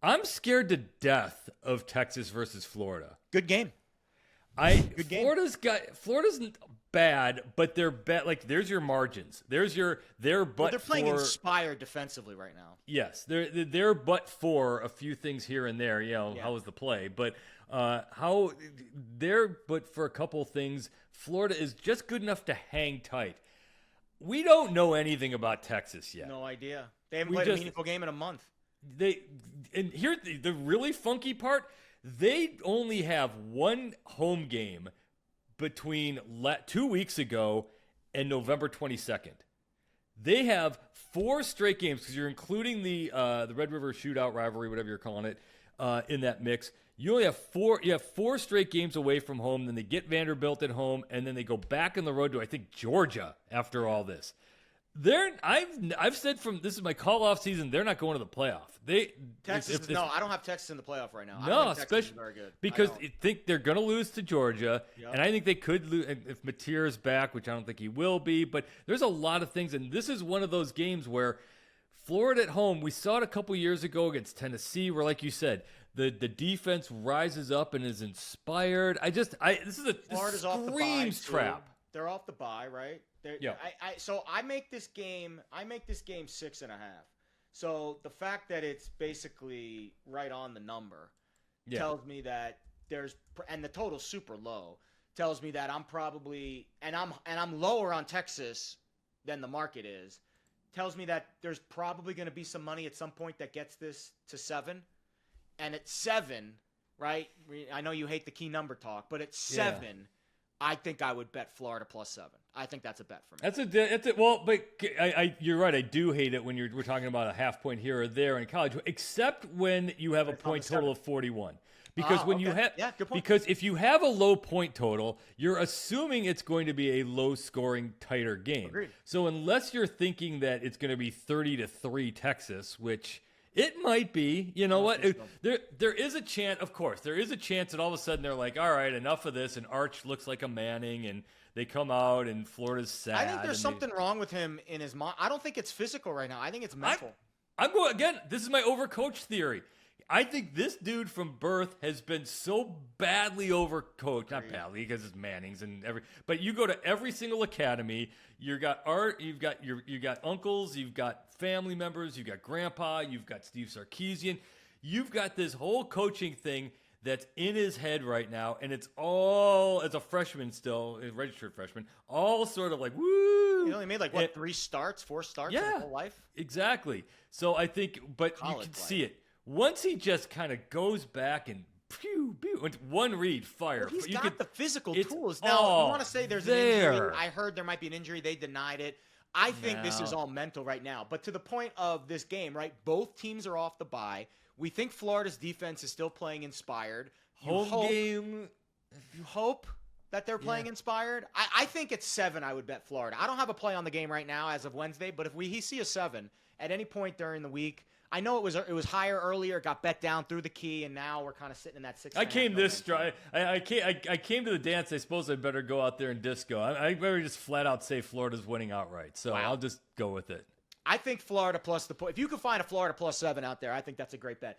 I'm scared to death of Texas versus Florida. Good game. Good game. Florida's bad, but they're bad. Like, there's your margins. There's their but they're playing for, inspired defensively right now. Yes, they're but for a few things here and there. How was the play? But how they're but for a couple things. Florida is just good enough to hang tight. We don't know anything about Texas yet. No idea. They haven't played a meaningful game in a month. And here's the really funky part. They only have one home game between 2 weeks ago and November 22nd. They have 4 straight games because you're including the Red River Shootout rivalry, whatever you're calling it, in that mix. You only have 4. You have 4 straight games away from home. Then they get Vanderbilt at home, and then they go back on the road to, I think, Georgia after all this. I've said from this is my call-off season. They're not going to the playoff. Texas. No, I don't have Texas in the playoff right now. No, especially very good because I think they're going to lose to Georgia, and I think they could lose if Mateer is back, which I don't think he will be. But there's a lot of things, and this is one of those games where Florida at home. We saw it a couple years ago against Tennessee, where, like you said, the defense rises up and is inspired. This is a Florida's off the bye, trap. They're off the bye, right? So I make this game 6.5. So the fact that it's basically right on the number tells me that and the total's super low, tells me that I'm probably and I'm lower on Texas than the market is. Tells me that there's probably going to be some money at some point that gets this to 7. And at 7, right? I know you hate the key number talk, but at 7, I think I would bet Florida +7. I think that's a bet for me. But you're right. I do hate it when we're talking about a half point here or there in college, except when you have a point total of 41. Because because if you have a low point total, you're assuming it's going to be a low scoring, tighter game. Agreed. So unless you're thinking that it's going to be 30-3 Texas, which it might be, you know what? There is a chance, of course, there is a chance that all of a sudden they're like, all right, enough of this, and Arch looks like a Manning, and they come out, and Florida's sad. I think there's something wrong with him in his mind. I don't think it's physical right now. I think it's mental. I'm going, again, this is my overcoach theory. I think this dude from birth has been so badly overcoached. Not badly, because it's Manning's and but you go to every single academy, you've got art, you've got uncles, you've got family members, you've got grandpa, you've got Steve Sarkisian. You've got this whole coaching thing that's in his head right now, and it's all, as a freshman still, a registered freshman, all sort of like, woo! He only made 4 starts in his whole life? Exactly. So I think, but college you can see it. Once he just kind of goes back and one read, fire. Well, he's got the physical tools. Now, you want to say there's an injury. I heard there might be an injury. They denied it. I think this is all mental right now. But to the point of this game, right, both teams are off the bye. We think Florida's defense is still playing inspired. Game. You hope that they're playing inspired. I think it's 7. I would bet Florida. I don't have a play on the game right now as of Wednesday, but if we see a 7 at any point during the week, I know it was higher earlier, got bet down through the key, and now we're kind of sitting in that 6. I came this dry. I came to the dance. I suppose I better go out there and disco. I better just flat out say Florida's winning outright. So I'll just go with it. I think Florida plus the point. If you can find a Florida +7 out there, I think that's a great bet.